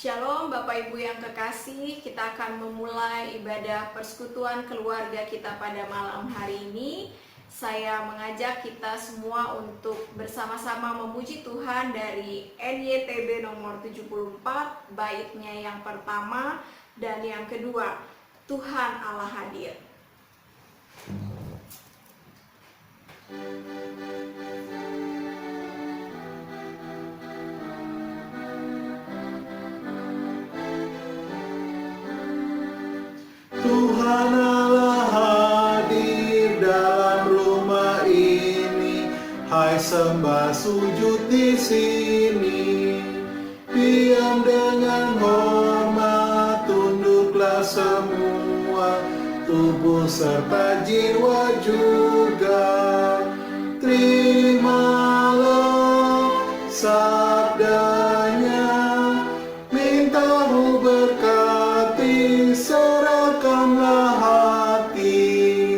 Shalom Bapak Ibu yang kekasih, kita akan memulai ibadah persekutuan keluarga kita pada malam hari ini. Saya mengajak kita semua untuk bersama-sama memuji Tuhan dari NYTB nomor 74, baitnya yang pertama dan yang kedua, Tuhan Allah hadir. Tuhan Allah hadir dalam rumah ini, hai sembah sujud di sini. Diam dengan hormat, tunduklah semua, tubuh serta jiwa juga. Terimalah sabdanya, mintamu berkati, serahkanlah hati.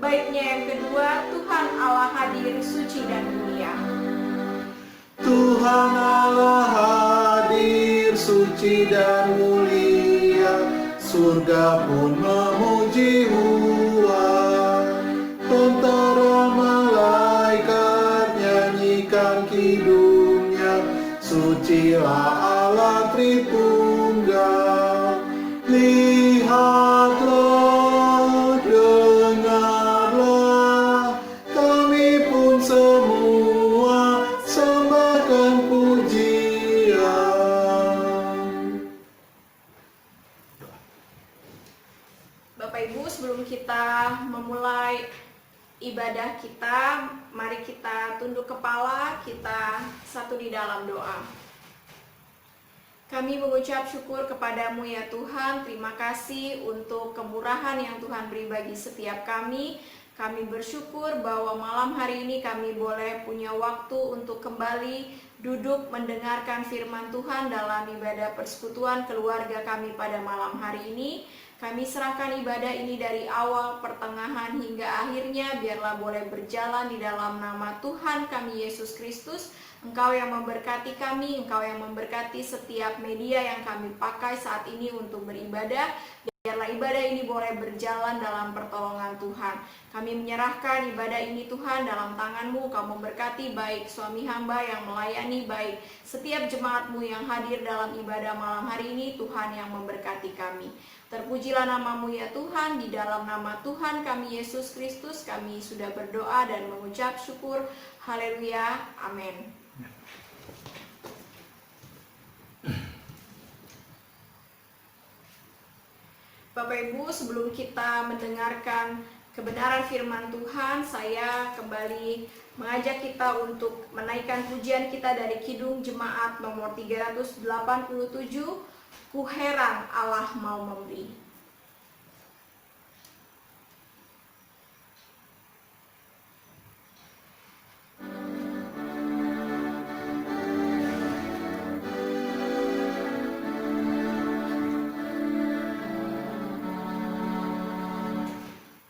Baitnya yang kedua, Tuhan Allah hadir suci dan mulia. Tuhan Allah hadir suci dan mulia, surga pun memuji Hua. Tentara malaikat nyanyikan kidungnya, sucilah Allah Tritunggal. Lihatlah, dengarlah, kami pun semua sembahkan pujian. Bapak Ibu, sebelum kita memulai ibadah kita, mari kita tunduk kepala, kita satu di dalam doa. Kami mengucap syukur kepadamu ya Tuhan, terima kasih untuk kemurahan yang Tuhan beri bagi setiap kami. Kami bersyukur bahwa malam hari ini kami boleh punya waktu untuk kembali duduk mendengarkan firman Tuhan dalam ibadah persekutuan keluarga kami pada malam hari ini. Kami serahkan ibadah ini dari awal, pertengahan hingga akhirnya, biarlah boleh berjalan di dalam nama Tuhan kami Yesus Kristus. Engkau yang memberkati kami, Engkau yang memberkati setiap media yang kami pakai saat ini untuk beribadah. Biarlah ibadah ini boleh berjalan dalam pertolongan Tuhan. Kami menyerahkan ibadah ini Tuhan dalam tangan-Mu. Kau memberkati baik suami hamba yang melayani, baik setiap jemaat-Mu yang hadir dalam ibadah malam hari ini. Tuhan yang memberkati kami. Terpujilah nama-Mu ya Tuhan. Di dalam nama Tuhan kami Yesus Kristus kami sudah berdoa dan mengucap syukur. Haleluya. Amin. Bapak Ibu, sebelum kita mendengarkan kebenaran firman Tuhan, saya kembali mengajak kita untuk menaikkan pujian kita dari Kidung Jemaat nomor 387, Ku heran Allah mau memberi.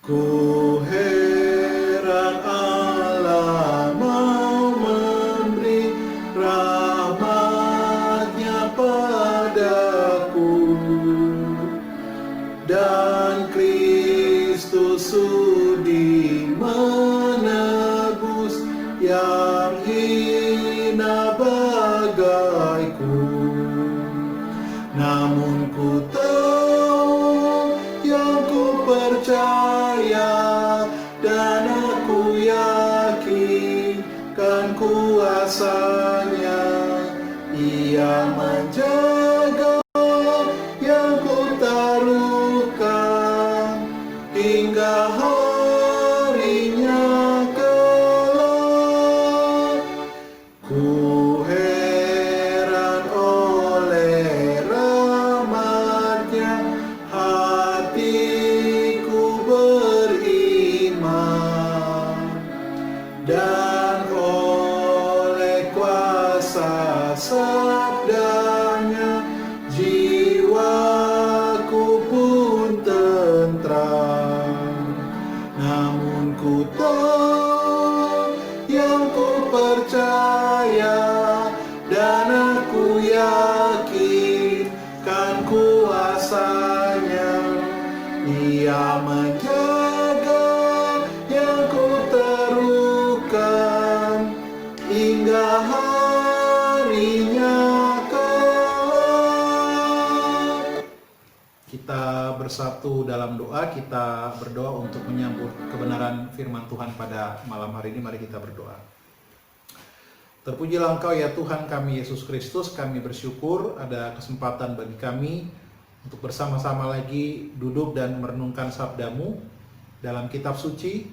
Ku heran Allah mau memberi rahmat-Nya padaku, dan Kristus sudi menebus yang hina bagaiku. Namun ku tahu yang ku percaya, dan aku yakin kan kuasa-Nya. Ia menjaga yang ku taruhkan hingga harinya kelak. Ku heran oleh rahmat-Nya, hatiku beriman, dan oleh kuasa sabdanya Dia menjaga yang ku terukan hingga harinya kelak. Kita bersatu dalam doa, kita berdoa untuk menyambut kebenaran firman Tuhan pada malam hari ini. Mari kita berdoa. Terpujilah Engkau ya Tuhan kami Yesus Kristus, kami bersyukur ada kesempatan bagi kami untuk bersama-sama lagi duduk dan merenungkan sabda-Mu dalam kitab suci,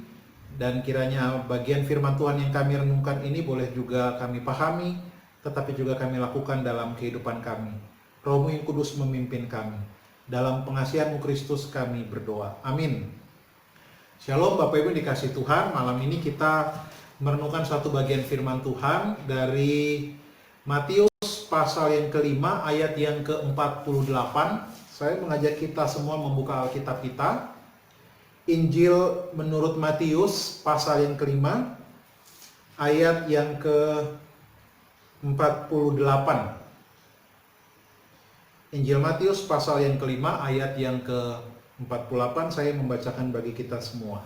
dan kiranya bagian firman Tuhan yang kami renungkan ini boleh juga kami pahami, tetapi juga kami lakukan dalam kehidupan kami. Roh-Mu yang kudus memimpin kami. Dalam pengasihan-Mu Kristus kami berdoa. Amin. Shalom Bapak Ibu dikasih Tuhan, malam ini kita merenungkan satu bagian firman Tuhan dari Matius pasal yang kelima ayat yang ke-48. Saya mengajak kita semua membuka Alkitab kita. Injil menurut Matius pasal yang kelima ayat yang ke-48. Injil Matius pasal yang kelima ayat yang ke-48, saya membacakan bagi kita semua.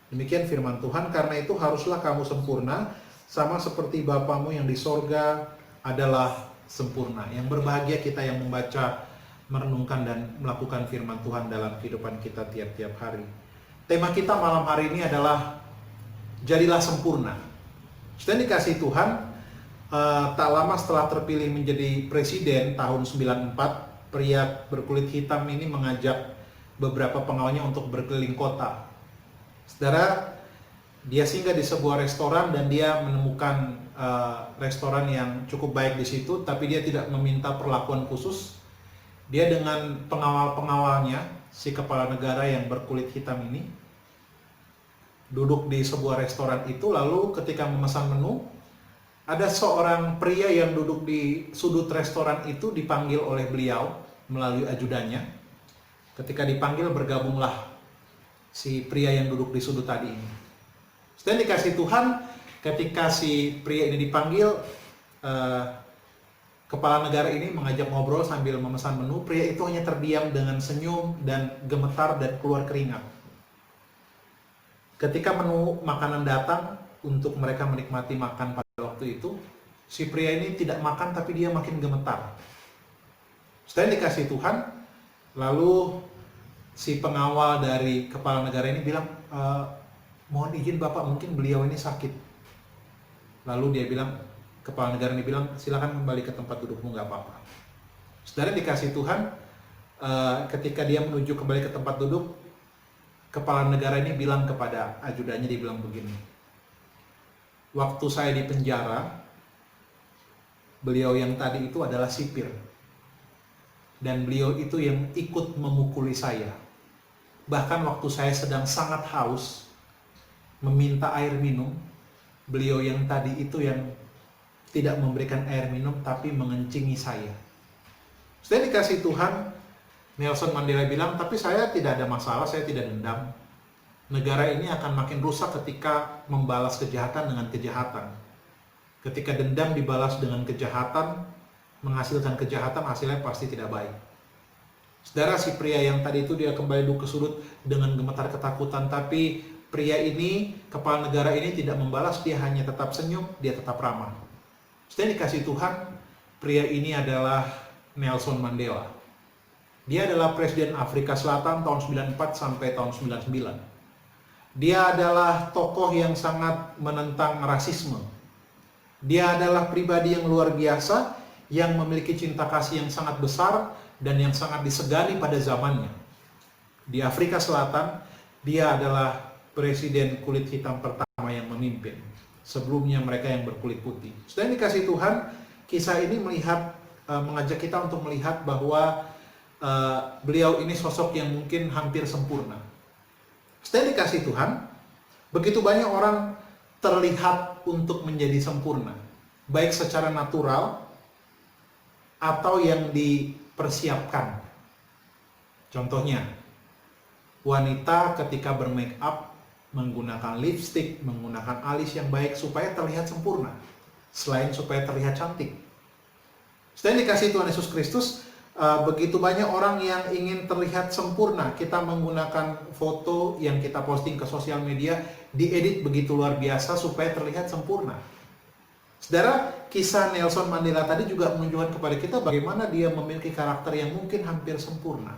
Demikian firman Tuhan, karena itu haruslah kamu sempurna, sama seperti Bapamu yang di sorga adalah sempurna. Yang berbahagia kita yang membaca, merenungkan dan melakukan firman Tuhan dalam kehidupan kita tiap-tiap hari. Tema kita malam hari ini adalah jadilah sempurna. Sudah dikasih Tuhan, tak lama setelah terpilih menjadi presiden tahun 94, pria berkulit hitam ini mengajak beberapa pengawalnya untuk berkeliling kota. Saudara, dia singgah di sebuah restoran dan dia menemukan restoran yang cukup baik di situ, tapi dia tidak meminta perlakuan khusus. Dia dengan pengawal-pengawalnya, si kepala negara yang berkulit hitam ini, duduk di sebuah restoran itu, lalu ketika memesan menu, ada seorang pria yang duduk di sudut restoran itu dipanggil oleh beliau melalui ajudannya. Ketika dipanggil, bergabunglah si pria yang duduk di sudut tadi ini. Setelah dikasih Tuhan, ketika si pria ini dipanggil, kepala negara ini mengajak ngobrol sambil memesan menu. Pria itu hanya terdiam dengan senyum dan gemetar dan keluar keringat. Ketika menu makanan datang untuk mereka menikmati makan pada waktu itu, si pria ini tidak makan tapi dia makin gemetar. Setelah dikasih Tuhan, lalu si pengawal dari kepala negara ini bilang, mohon izin Bapak, mungkin beliau ini sakit. Lalu dia bilang, kepala negara ini bilang, silakan kembali ke tempat dudukmu, nggak apa-apa. Saudara dikasih Tuhan, ketika dia menuju kembali ke tempat duduk, kepala negara ini bilang kepada ajudannya, dia bilang begini, waktu saya di penjara, beliau yang tadi itu adalah sipir. Dan beliau itu yang ikut memukuli saya. Bahkan waktu saya sedang sangat haus, meminta air minum, beliau yang tadi itu yang tidak memberikan air minum, tapi mengencingi saya. Setelah dikasih Tuhan, Nelson Mandela bilang, tapi saya tidak ada masalah, saya tidak dendam. Negara ini akan makin rusak ketika membalas kejahatan dengan kejahatan. Ketika dendam dibalas dengan kejahatan, menghasilkan kejahatan, hasilnya pasti tidak baik. Saudara, si pria yang tadi itu dia kembali duduk ke sudut dengan gemetar ketakutan, tapi pria ini, kepala negara ini tidak membalas, dia hanya tetap senyum, dia tetap ramah. Setelah dikasih Tuhan, pria ini adalah Nelson Mandela. Dia adalah Presiden Afrika Selatan tahun 94 sampai tahun 99. Dia adalah tokoh yang sangat menentang rasisme. Dia adalah pribadi yang luar biasa, yang memiliki cinta kasih yang sangat besar dan yang sangat disegani pada zamannya. Di Afrika Selatan, dia adalah presiden kulit hitam pertama yang memimpin. Sebelumnya mereka yang berkulit putih. Setelah dikasih Tuhan, kisah ini mengajak kita untuk melihat bahwa beliau ini sosok yang mungkin hampir sempurna. Setelah dikasih Tuhan, begitu banyak orang terlihat untuk menjadi sempurna, baik secara natural atau yang dipersiapkan. Contohnya, wanita ketika bermake up menggunakan lipstick, menggunakan alis yang baik supaya terlihat sempurna, selain supaya terlihat cantik. Setelah dikasih Tuhan Yesus Kristus, begitu banyak orang yang ingin terlihat sempurna. Kita menggunakan foto yang kita posting ke sosial media, diedit begitu luar biasa supaya terlihat sempurna. Saudara, kisah Nelson Mandela tadi juga menunjukkan kepada kita bagaimana dia memiliki karakter yang mungkin hampir sempurna,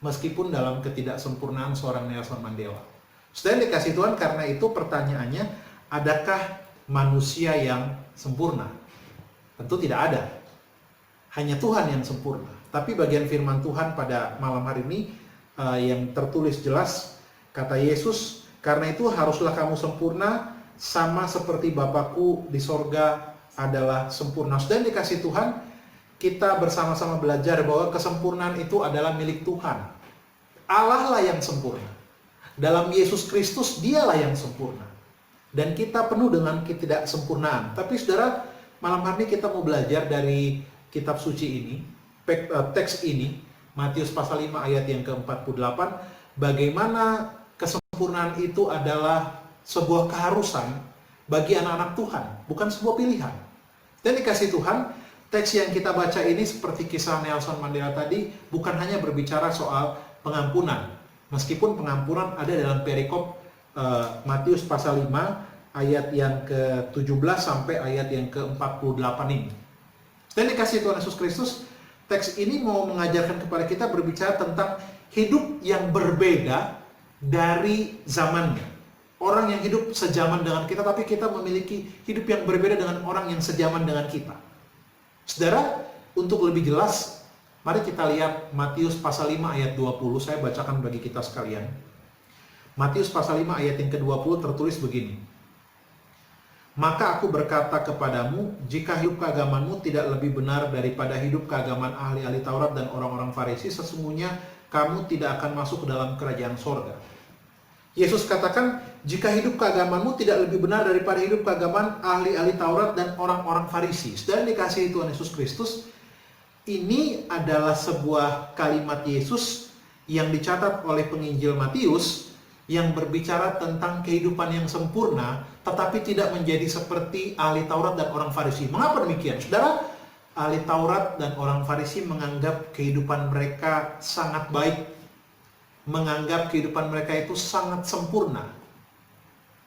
meskipun dalam ketidaksempurnaan seorang Nelson Mandela. Saudara dikasih Tuhan, karena itu pertanyaannya, adakah manusia yang sempurna? Tentu tidak ada. Hanya Tuhan yang sempurna. Tapi bagian firman Tuhan pada malam hari ini yang tertulis jelas, kata Yesus, karena itu haruslah kamu sempurna sama seperti Bapakku di sorga adalah sempurna. Sudah dikasih Tuhan, kita bersama-sama belajar bahwa kesempurnaan itu adalah milik Tuhan. Allah lah yang sempurna. Dalam Yesus Kristus dialah yang sempurna. Dan kita penuh dengan ketidaksempurnaan. Tapi saudara, malam hari ini kita mau belajar dari kitab suci ini, teks ini, Matius pasal 5 ayat yang ke-48, bagaimana kesempurnaan itu adalah sebuah keharusan bagi anak-anak Tuhan, bukan sebuah pilihan. Dan dikasih Tuhan, teks yang kita baca ini seperti kisah Nelson Mandela tadi, bukan hanya berbicara soal pengampunan, meskipun pengampunan ada dalam perikop Matius pasal 5 ayat yang ke-17 sampai ayat yang ke-48 ini. Dan dikasih Tuhan Yesus Kristus, teks ini mau mengajarkan kepada kita berbicara tentang hidup yang berbeda dari zamannya. Orang yang hidup sejaman dengan kita, tapi kita memiliki hidup yang berbeda dengan orang yang sejaman dengan kita. Saudara, untuk lebih jelas, mari kita lihat Matius pasal 5 ayat 20, saya bacakan bagi kita sekalian. Matius pasal 5 ayat yang ke-20 tertulis begini. Maka aku berkata kepadamu, jika hidup keagamanmu tidak lebih benar daripada hidup keagamaan ahli-ahli Taurat dan orang-orang Farisi, sesungguhnya kamu tidak akan masuk ke dalam kerajaan sorga. Yesus katakan, jika hidup keagamanmu tidak lebih benar daripada hidup keagamaan ahli-ahli Taurat dan orang-orang Farisi. Dan dikasihi Tuhan Yesus Kristus, ini adalah sebuah kalimat Yesus yang dicatat oleh penginjil Matius, yang berbicara tentang kehidupan yang sempurna, tetapi tidak menjadi seperti ahli Taurat dan orang Farisi. Mengapa demikian? Saudara, ahli Taurat dan orang Farisi menganggap kehidupan mereka sangat baik, menganggap kehidupan mereka itu sangat sempurna.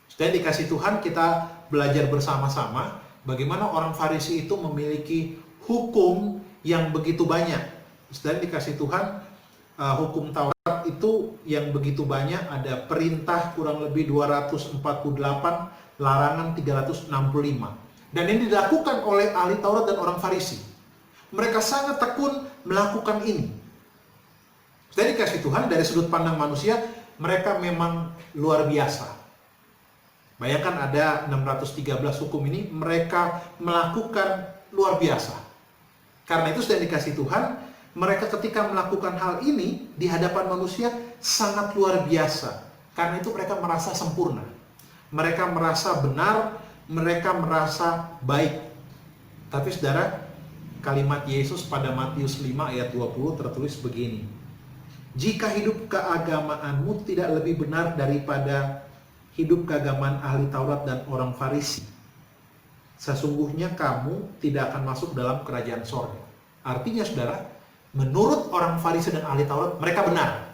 Sudah dikasih Tuhan, kita belajar bersama-sama bagaimana orang Farisi itu memiliki hukum yang begitu banyak. Sudah dikasih Tuhan, hukum Taurat itu yang begitu banyak, ada perintah kurang lebih 248, larangan 365. Dan ini dilakukan oleh ahli Taurat dan orang Farisi. Mereka sangat tekun melakukan ini. Jadi kasih Tuhan, dari sudut pandang manusia, mereka memang luar biasa. Bayangkan ada 613 hukum ini, mereka melakukan luar biasa. Karena itu sudah dikasih Tuhan, mereka ketika melakukan hal ini di hadapan manusia sangat luar biasa. Karena itu mereka merasa sempurna. Mereka merasa benar, mereka merasa baik. Tapi saudara, kalimat Yesus pada Matius 5 ayat 20 tertulis begini. Jika hidup keagamaanmu tidak lebih benar daripada hidup keagamaan ahli Taurat dan orang Farisi, sesungguhnya kamu tidak akan masuk dalam kerajaan sorga. Artinya saudara, menurut orang Farisi dan ahli Taurat, mereka benar.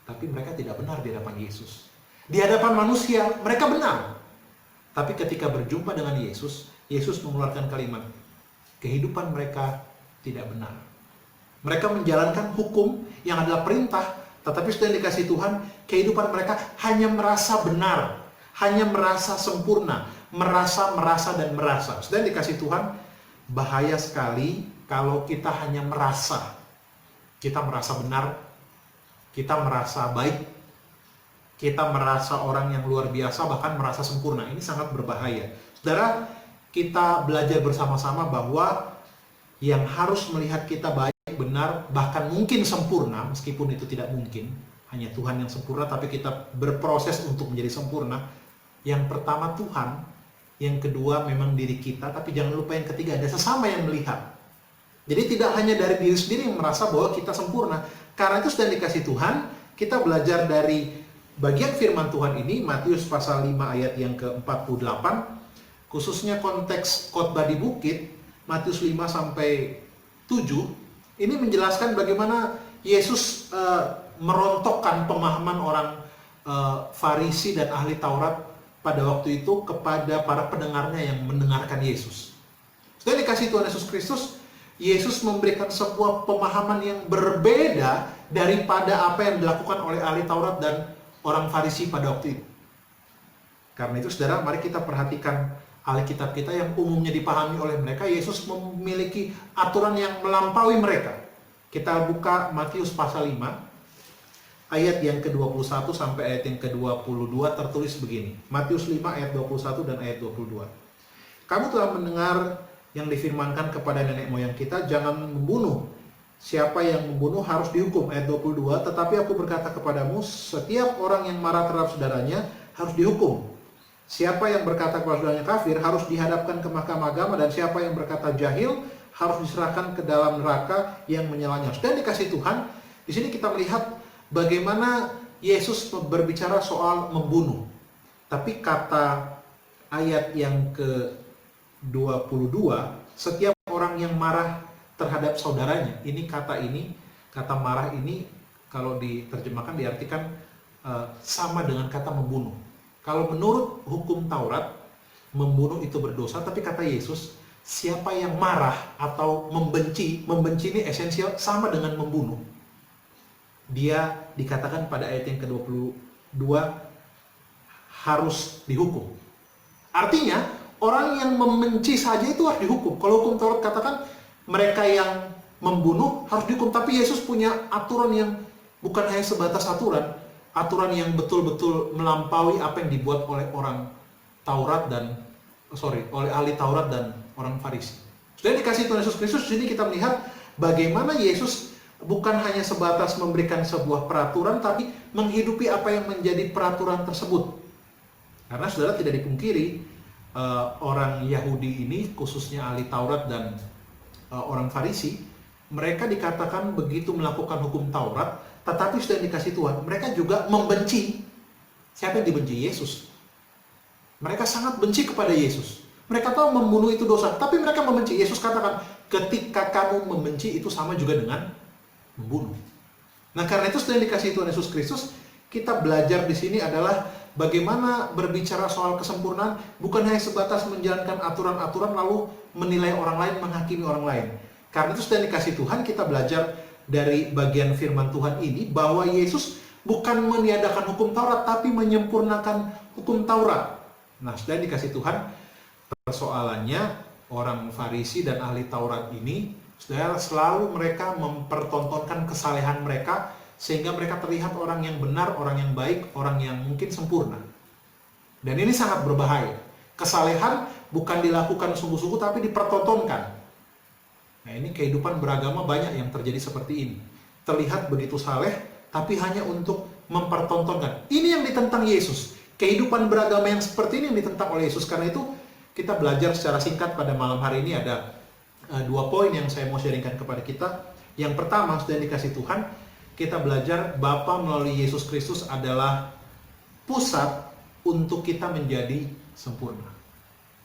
Tapi mereka tidak benar di hadapan Yesus. Di hadapan manusia, mereka benar. Tapi ketika berjumpa dengan Yesus, Yesus mengeluarkan kalimat, kehidupan mereka tidak benar. Mereka menjalankan hukum yang adalah perintah, tetapi sudah dikasih Tuhan, kehidupan mereka hanya merasa benar, hanya merasa sempurna, merasa, dan merasa. Sudah dikasih Tuhan, bahaya sekali kalau kita hanya merasa. Kita merasa benar, kita merasa baik, kita merasa orang yang luar biasa, bahkan merasa sempurna. Ini sangat berbahaya. Saudara, kita belajar bersama-sama bahwa yang harus melihat kita baik, benar, bahkan mungkin sempurna, meskipun itu tidak mungkin, hanya Tuhan yang sempurna, tapi kita berproses untuk menjadi sempurna. Yang pertama Tuhan, yang kedua memang diri kita, tapi jangan lupa yang ketiga, ada sesama yang melihat. Jadi tidak hanya dari diri sendiri yang merasa bahwa kita sempurna. Karena itu sudah dikasih Tuhan, kita belajar dari bagian firman Tuhan ini, Matius pasal 5 ayat yang ke-48, khususnya konteks khotbah di bukit, Matius 5 sampai 7, Ini menjelaskan bagaimana Yesus merontokkan pemahaman orang Farisi dan ahli Taurat pada waktu itu kepada para pendengarnya yang mendengarkan Yesus. Setelah dikasih Tuhan Yesus Kristus, Yesus memberikan sebuah pemahaman yang berbeda daripada apa yang dilakukan oleh ahli Taurat dan orang Farisi pada waktu itu. Karena itu saudara, mari kita perhatikan Alkitab kita yang umumnya dipahami oleh mereka. Yesus memiliki aturan yang melampaui mereka. Kita buka Matius pasal 5, ayat yang ke-21 sampai ayat yang ke-22 tertulis begini. Matius 5 ayat 21 dan ayat 22. Kamu telah mendengar yang difirmankan kepada nenek moyang kita, jangan membunuh. Siapa yang membunuh harus dihukum. Ayat 22, tetapi aku berkata kepadamu, setiap orang yang marah terhadap saudaranya harus dihukum. Siapa yang berkata kepada saudaranya kafir harus dihadapkan ke mahkamah agama, dan siapa yang berkata jahil harus diserahkan ke dalam neraka yang menyalanya. Dan dikasih Tuhan, di sini kita melihat bagaimana Yesus berbicara soal membunuh. Tapi kata ayat yang ke-22, setiap orang yang marah terhadap saudaranya. Ini, kata marah ini kalau diterjemahkan diartikan sama dengan kata membunuh. Kalau menurut hukum Taurat, membunuh itu berdosa, tapi kata Yesus, siapa yang marah atau membenci ini esensial sama dengan membunuh. Dia dikatakan pada ayat yang ke-22 harus dihukum. Artinya, orang yang membenci saja itu harus dihukum. Kalau hukum Taurat katakan mereka yang membunuh harus dihukum, tapi Yesus punya aturan yang bukan hanya sebatas aturan yang betul-betul melampaui apa yang dibuat oleh orang Taurat oleh ahli Taurat dan orang Farisi. Sudah dikasih Tuhan Yesus Kristus, di sini kita melihat bagaimana Yesus bukan hanya sebatas memberikan sebuah peraturan, tapi menghidupi apa yang menjadi peraturan tersebut. Karena saudara, tidak dipungkiri, orang Yahudi ini, khususnya ahli Taurat dan orang Farisi, mereka dikatakan begitu melakukan hukum Taurat, tetapi sudah dikasih Tuhan, mereka juga membenci. Siapa yang dibenci? Yesus. Mereka sangat benci kepada Yesus. Mereka tahu membunuh itu dosa, tapi mereka membenci. Yesus katakan, ketika kamu membenci itu sama juga dengan membunuh. Nah, karena itu sudah dikasih Tuhan Yesus Kristus, kita belajar di sini adalah bagaimana berbicara soal kesempurnaan, bukan hanya sebatas menjalankan aturan-aturan lalu menilai orang lain, menghakimi orang lain. Karena itu sudah dikasih Tuhan, kita belajar dari bagian firman Tuhan ini bahwa Yesus bukan meniadakan hukum Taurat, tapi menyempurnakan hukum Taurat. Nah, sudah dikasih Tuhan, persoalannya orang Farisi dan ahli Taurat ini, saudara, selalu mereka mempertontonkan kesalehan mereka sehingga mereka terlihat orang yang benar, orang yang baik, orang yang mungkin sempurna. Dan ini sangat berbahaya. Kesalehan bukan dilakukan sungguh-sungguh tapi dipertontonkan. Nah, ini kehidupan beragama banyak yang terjadi seperti ini. Terlihat begitu saleh tapi hanya untuk mempertontonkan. Ini yang ditentang Yesus. Kehidupan beragama yang seperti ini yang ditentang oleh Yesus. Karena itu kita belajar secara singkat pada malam hari ini ada 2 poin yang saya mau sharingkan kepada kita. Yang pertama, sudah dikasih Tuhan, kita belajar Bapa melalui Yesus Kristus adalah pusat untuk kita menjadi sempurna.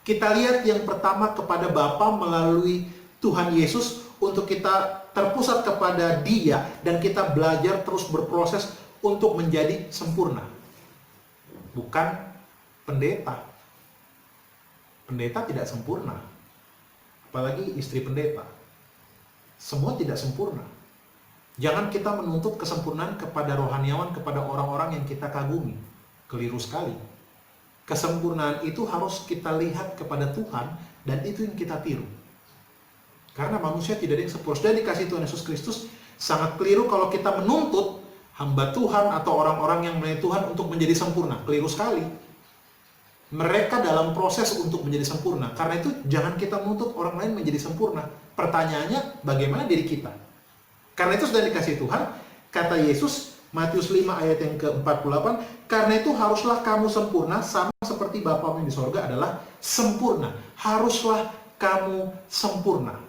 Kita lihat yang pertama kepada Bapa melalui Tuhan Yesus untuk kita terpusat kepada Dia dan kita belajar terus berproses untuk menjadi sempurna. Bukan pendeta. Pendeta tidak sempurna. Apalagi istri pendeta. Semua tidak sempurna. Jangan kita menuntut kesempurnaan kepada rohaniawan, kepada orang-orang yang kita kagumi. Keliru sekali. Kesempurnaan itu harus kita lihat kepada Tuhan dan itu yang kita tiru. Karena manusia tidak ada yang sempurna. Sudah dikasih Tuhan Yesus Kristus, sangat keliru kalau kita menuntut hamba Tuhan atau orang-orang yang melayani Tuhan untuk menjadi sempurna. Keliru sekali. Mereka dalam proses untuk menjadi sempurna. Karena itu jangan kita menuntut orang lain menjadi sempurna. Pertanyaannya, bagaimana diri kita? Karena itu sudah dikasih Tuhan, kata Yesus, Matius 5 ayat yang ke-48, karena itu haruslah kamu sempurna, sama seperti Bapamu yang di sorga adalah sempurna. Haruslah kamu sempurna.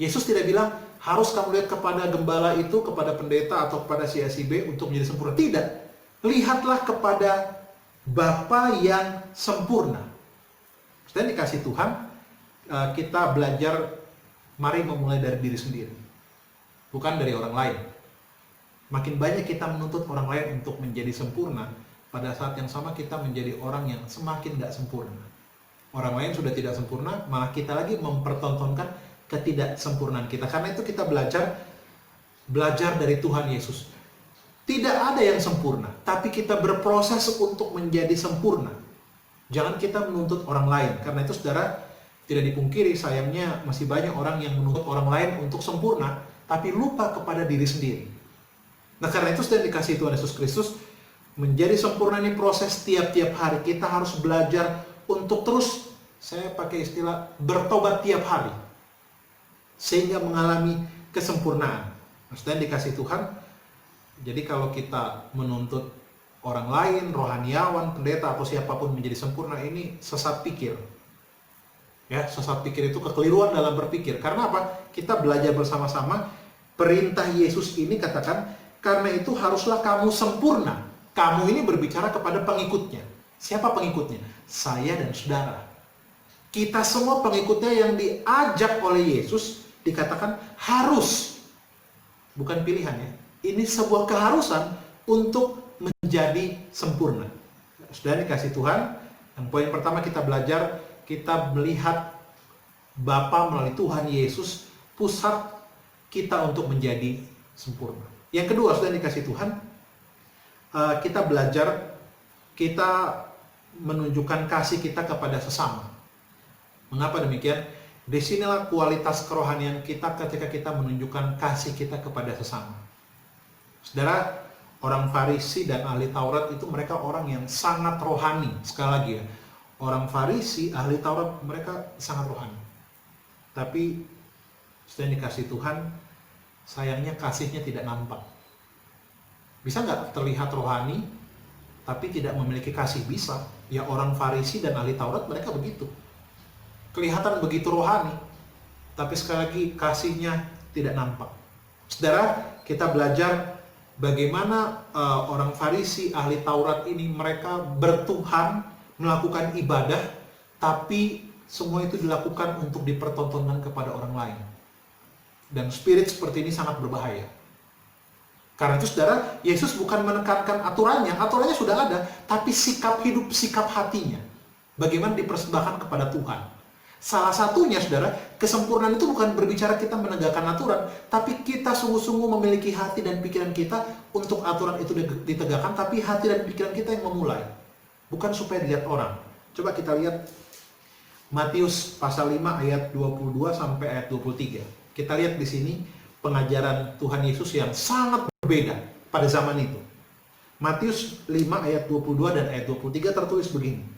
Yesus tidak bilang, harus kamu lihat kepada gembala itu, kepada pendeta, atau kepada si A si B untuk menjadi sempurna. Tidak. Lihatlah kepada Bapa yang sempurna. Dan dikasih Tuhan, kita belajar, mari memulai dari diri sendiri. bukan dari orang lain. Makin banyak kita menuntut orang lain untuk menjadi sempurna, pada saat yang sama kita menjadi orang yang semakin gak sempurna. Orang lain sudah tidak sempurna, malah kita lagi mempertontonkan ketidaksempurnaan kita. Karena itu kita belajar dari Tuhan Yesus. Tidak ada yang sempurna, tapi kita berproses untuk menjadi sempurna. Jangan kita menuntut orang lain. Karena itu saudara, tidak dipungkiri sayangnya masih banyak orang yang menuntut orang lain untuk sempurna, tapi lupa kepada diri sendiri. Nah karena itu sudah dikasih Tuhan Yesus Kristus, menjadi sempurna ini proses tiap-tiap hari. Kita harus belajar untuk terus, saya pakai istilah, bertobat tiap hari. Sehingga mengalami kesempurnaan. Nah, sudah dikasih Tuhan, jadi kalau kita menuntut orang lain, rohaniawan, pendeta, atau siapapun menjadi sempurna, ini sesat pikir. Ya, sesat pikir itu kekeliruan dalam berpikir. Karena apa? Kita belajar bersama-sama, perintah Yesus ini katakan, karena itu haruslah kamu sempurna. Kamu ini berbicara kepada pengikutnya. Siapa pengikutnya? Saya dan saudara. Kita semua pengikutnya yang diajak oleh Yesus, dikatakan harus. Bukan pilihan ya. Ini sebuah keharusan untuk menjadi sempurna. Sudah dikasih Tuhan. Yang poin pertama kita belajar, kita melihat Bapa melalui Tuhan Yesus, pusat kita untuk menjadi sempurna. Yang kedua, sudah dikasih Tuhan, kita belajar, kita menunjukkan kasih kita kepada sesama. Mengapa demikian? Disinilah kualitas kerohanian kita ketika kita menunjukkan kasih kita kepada sesama. Saudara, orang Farisi dan ahli Taurat itu mereka orang yang sangat rohani. Sekali lagi ya, orang Farisi, ahli Taurat, mereka sangat rohani. Tapi sudah dikasih Tuhan, sayangnya kasihnya tidak nampak. Bisa nggak terlihat rohani, tapi tidak memiliki kasih? Bisa. Ya orang Farisi dan ahli Taurat mereka begitu. Kelihatan begitu rohani, tapi sekali lagi kasihnya tidak nampak. Saudara, kita belajar bagaimana orang Farisi, ahli Taurat ini mereka bertuhan, melakukan ibadah, tapi semua itu dilakukan untuk dipertontonkan kepada orang lain. Dan spirit seperti ini sangat berbahaya. Karena itu saudara, Yesus bukan menekankan aturannya sudah ada, tapi sikap hidup, sikap hatinya. Bagaimana dipersembahkan kepada Tuhan. Salah satunya saudara, kesempurnaan itu bukan berbicara kita menegakkan aturan, tapi kita sungguh-sungguh memiliki hati dan pikiran kita untuk aturan itu ditegakkan, tapi hati dan pikiran kita yang memulai. Bukan supaya dilihat orang. Coba kita lihat Matius pasal 5 ayat 22 sampai ayat 23. Kita lihat di sini pengajaran Tuhan Yesus yang sangat berbeda pada zaman itu. Matius 5 ayat 22 dan ayat 23 tertulis begini.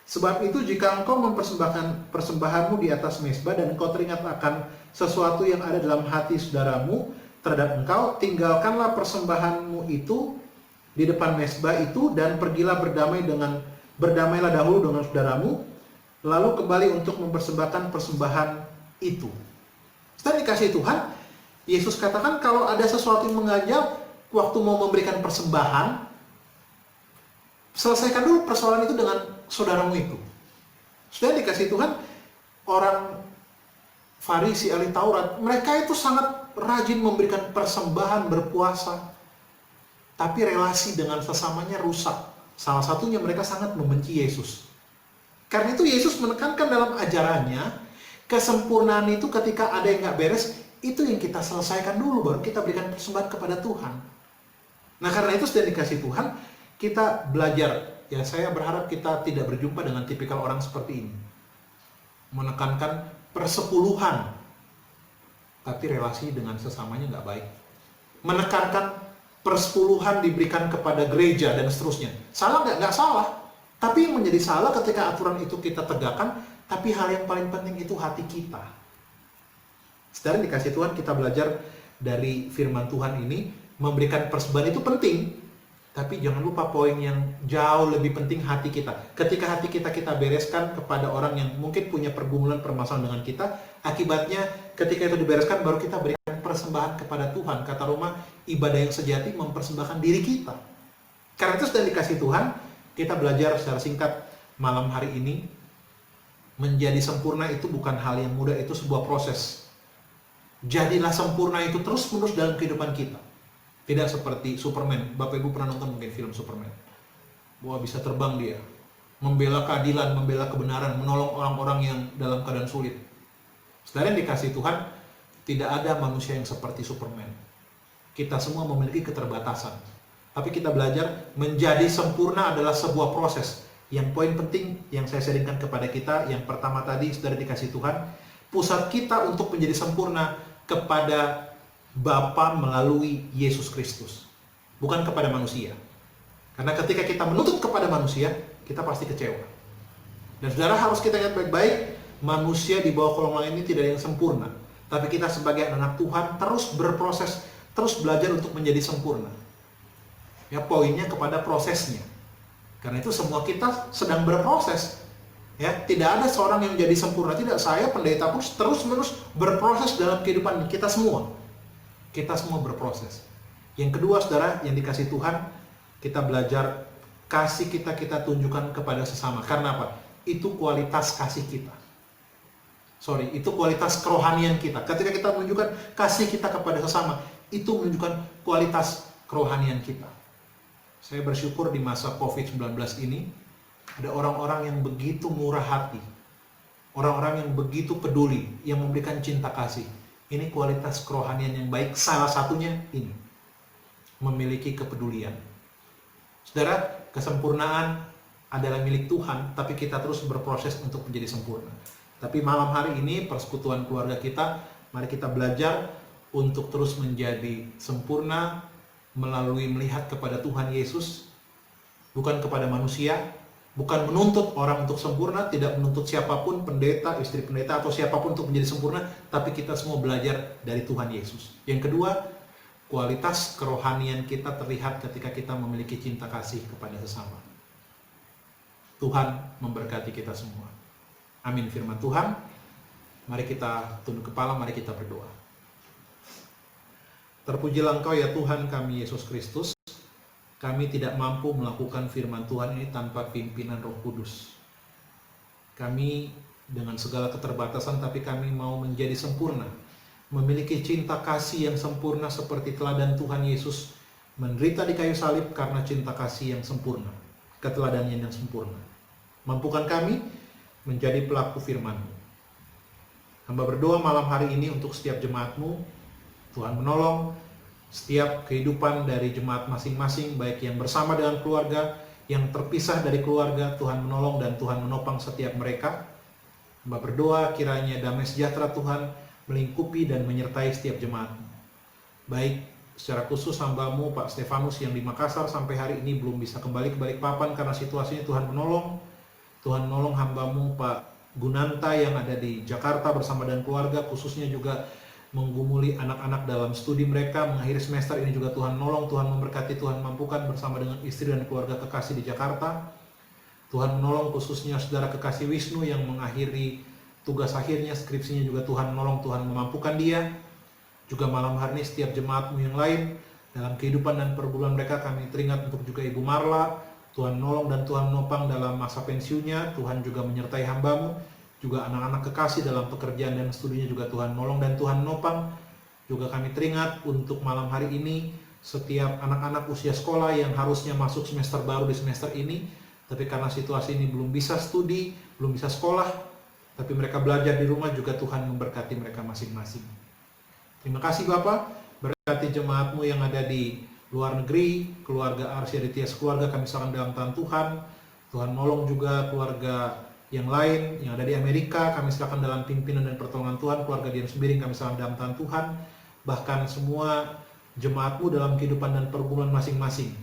Sebab itu jika engkau mempersembahkan persembahanmu di atas mezbah dan engkau teringat akan sesuatu yang ada dalam hati saudaramu terhadap engkau, tinggalkanlah persembahanmu itu di depan mezbah itu dan pergilah berdamailah dahulu dengan saudaramu, lalu kembali untuk mempersembahkan persembahan itu. Setelah dikasih Tuhan, Yesus katakan kalau ada sesuatu yang mengganjal waktu mau memberikan persembahan, selesaikan dulu persoalan itu dengan saudaramu itu. Setelah dikasih Tuhan, orang Farisi, ahli Taurat, mereka itu sangat rajin memberikan persembahan, berpuasa, tapi relasi dengan sesamanya rusak. Salah satunya mereka sangat membenci Yesus. Karena itu Yesus menekankan dalam ajarannya, kesempurnaan itu ketika ada yang nggak beres, itu yang kita selesaikan dulu, baru kita berikan persembahan kepada Tuhan. Nah karena itu sudah dikasih Tuhan, kita belajar. Ya saya berharap kita tidak berjumpa dengan tipikal orang seperti ini. Menekankan persepuluhan, tapi relasi dengan sesamanya nggak baik. Menekankan persepuluhan diberikan kepada gereja dan seterusnya. Salah nggak? Nggak salah. Tapi yang menjadi salah ketika aturan itu kita tegakkan, tapi hal yang paling penting itu hati kita. Setelah dikasih Tuhan, kita belajar dari firman Tuhan ini, memberikan persembahan itu penting. Tapi jangan lupa poin yang jauh lebih penting, hati kita. Ketika hati kita bereskan kepada orang yang mungkin punya pergumulan permasalahan dengan kita, akibatnya ketika itu dibereskan baru kita berikan persembahan kepada Tuhan. Kata Roma, ibadah yang sejati mempersembahkan diri kita. Karena itu sudah dikasih Tuhan, kita belajar secara singkat malam hari ini, menjadi sempurna itu bukan hal yang mudah, itu sebuah proses. Jadilah sempurna itu terus-menerus dalam kehidupan kita. Tidak seperti Superman. Bapak Ibu pernah nonton mungkin film Superman. Wah, bisa terbang dia. Membela keadilan, membela kebenaran, menolong orang-orang yang dalam keadaan sulit. Saudara yang dikasihi Tuhan, tidak ada manusia yang seperti Superman. Kita semua memiliki keterbatasan. Tapi kita belajar menjadi sempurna adalah sebuah proses. Yang poin penting yang saya sharingkan kepada kita, yang pertama tadi, saudara dikasihi Tuhan, pusat kita untuk menjadi sempurna kepada Bapa melalui Yesus Kristus, bukan kepada manusia. Karena ketika kita menuntut kepada manusia, kita pasti kecewa. Dan saudara harus kita ingat baik-baik, manusia di bawah kolong langit ini tidak ada yang sempurna. Tapi kita sebagai anak Tuhan terus berproses, terus belajar untuk menjadi sempurna. Ya, poinnya kepada prosesnya. Karena itu semua kita sedang berproses. Ya, tidak ada seorang yang menjadi sempurna. Tidak, saya pendeta pun terus-menerus berproses dalam kehidupan kita semua. Kita semua berproses. Yang kedua, saudara, yang dikasih Tuhan, kita belajar kasih kita tunjukkan kepada sesama. Karena apa? Itu kualitas kasih kita. Itu kualitas kerohanian kita. Ketika kita menunjukkan kasih kita kepada sesama, itu menunjukkan kualitas kerohanian kita. Saya bersyukur di masa COVID-19 ini, ada orang-orang yang begitu murah hati. Orang-orang yang begitu peduli, yang memberikan cinta kasih. Ini kualitas kerohanian yang baik, salah satunya ini. Memiliki kepedulian. Saudara, kesempurnaan adalah milik Tuhan, tapi kita terus berproses untuk menjadi sempurna. Tapi malam hari ini, persekutuan keluarga kita, mari kita belajar untuk terus menjadi sempurna melalui melihat kepada Tuhan Yesus, bukan kepada manusia, bukan menuntut orang untuk sempurna, tidak menuntut siapapun, pendeta, istri pendeta, atau siapapun untuk menjadi sempurna, tapi kita semua belajar dari Tuhan Yesus. Yang kedua, kualitas kerohanian kita terlihat ketika kita memiliki cinta kasih kepada sesama. Tuhan memberkati kita semua. Amin firman Tuhan. Mari kita tunduk kepala, mari kita berdoa. Terpujilah Engkau ya Tuhan kami Yesus Kristus. Kami tidak mampu melakukan firman Tuhan ini tanpa pimpinan Roh Kudus. Kami dengan segala keterbatasan, tapi kami mau menjadi sempurna. Memiliki cinta kasih yang sempurna seperti teladan Tuhan Yesus menderita di kayu salib karena cinta kasih yang sempurna. Keteladannya yang sempurna. Mampukan kami menjadi pelaku firman-Mu. Hamba berdoa malam hari ini untuk setiap jemaat-Mu. Tuhan menolong setiap kehidupan dari jemaat masing-masing, baik yang bersama dengan keluarga, yang terpisah dari keluarga. Tuhan menolong dan Tuhan menopang setiap mereka. Hamba berdoa kiranya damai sejahtera Tuhan melingkupi dan menyertai setiap jemaat. Baik secara khusus hamba-Mu Pak Stefanus yang di Makassar sampai hari ini belum bisa kembali ke Balikpapan karena situasinya. Tuhan menolong. Tuhan menolong hamba-Mu Pak Gunanta yang ada di Jakarta bersama dengan keluarga, khususnya juga menggumuli anak-anak dalam studi mereka mengakhiri semester ini juga. Tuhan menolong, Tuhan memberkati, Tuhan mampukan bersama dengan istri dan keluarga kekasih di Jakarta. Tuhan menolong khususnya saudara kekasih Wisnu yang mengakhiri tugas akhirnya, skripsinya juga. Tuhan menolong, Tuhan memampukan dia. Juga malam hari ini setiap jemaat-Mu yang lain dalam kehidupan dan pergumulan mereka, kami teringat untuk juga Ibu Marla. Tuhan menolong dan Tuhan menopang dalam masa pensiunnya. Tuhan juga menyertai hamba-Mu. Juga anak-anak kekasih dalam pekerjaan dan studinya juga Tuhan menolong dan Tuhan menopang. Juga kami teringat untuk malam hari ini setiap anak-anak usia sekolah yang harusnya masuk semester baru di semester ini, tapi karena situasi ini belum bisa studi, belum bisa sekolah, tapi mereka belajar di rumah, juga Tuhan memberkati mereka masing-masing. Terima kasih Bapak, berkati jemaat-Mu yang ada di luar negeri, keluarga Arsy Aditya keluarga kami serahkan dalam tangan Tuhan. Tuhan menolong juga keluarga yang lain yang ada di Amerika, kami serahkan dalam pimpinan dan pertolongan Tuhan. Keluarga Dian Sembiring kami serahkan dalam tangan Tuhan. Bahkan semua jemaat-Mu dalam kehidupan dan pergumulan masing-masing.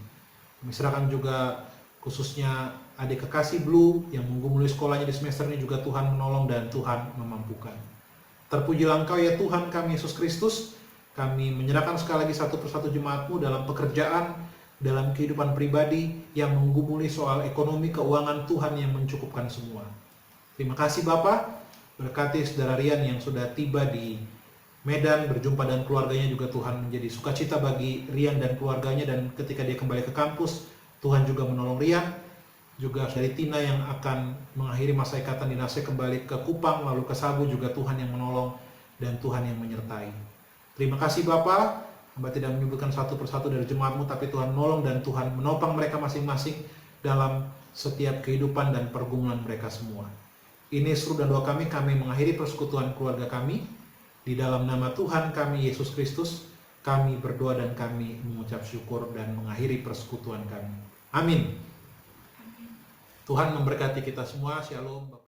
Kami serahkan juga khususnya adik kekasih Blue yang menggumuli sekolahnya di semester ini, juga Tuhan menolong dan Tuhan memampukan. Terpujilah Engkau ya Tuhan kami Yesus Kristus. Kami menyerahkan sekali lagi satu persatu jemaat-Mu dalam pekerjaan, dalam kehidupan pribadi yang menggumuli soal ekonomi, keuangan. Tuhan yang mencukupkan semua. Terima kasih Bapak, berkati saudara Rian yang sudah tiba di Medan, berjumpa dengan keluarganya, juga Tuhan menjadi sukacita bagi Rian dan keluarganya, dan ketika dia kembali ke kampus, Tuhan juga menolong Rian. Juga dari Tina yang akan mengakhiri masa ikatan dinasnya kembali ke Kupang, lalu ke Sabu, juga Tuhan yang menolong dan Tuhan yang menyertai. Terima kasih Bapa, hamba tidak menyebutkan satu persatu dari jemaat-Mu, tapi Tuhan nolong dan Tuhan menopang mereka masing-masing dalam setiap kehidupan dan pergumulan mereka semua. Ini seru dan doa kami mengakhiri persekutuan keluarga kami. Di dalam nama Tuhan kami, Yesus Kristus, kami berdoa dan kami mengucap syukur dan mengakhiri persekutuan kami. Amin. Tuhan memberkati kita semua. Shalom.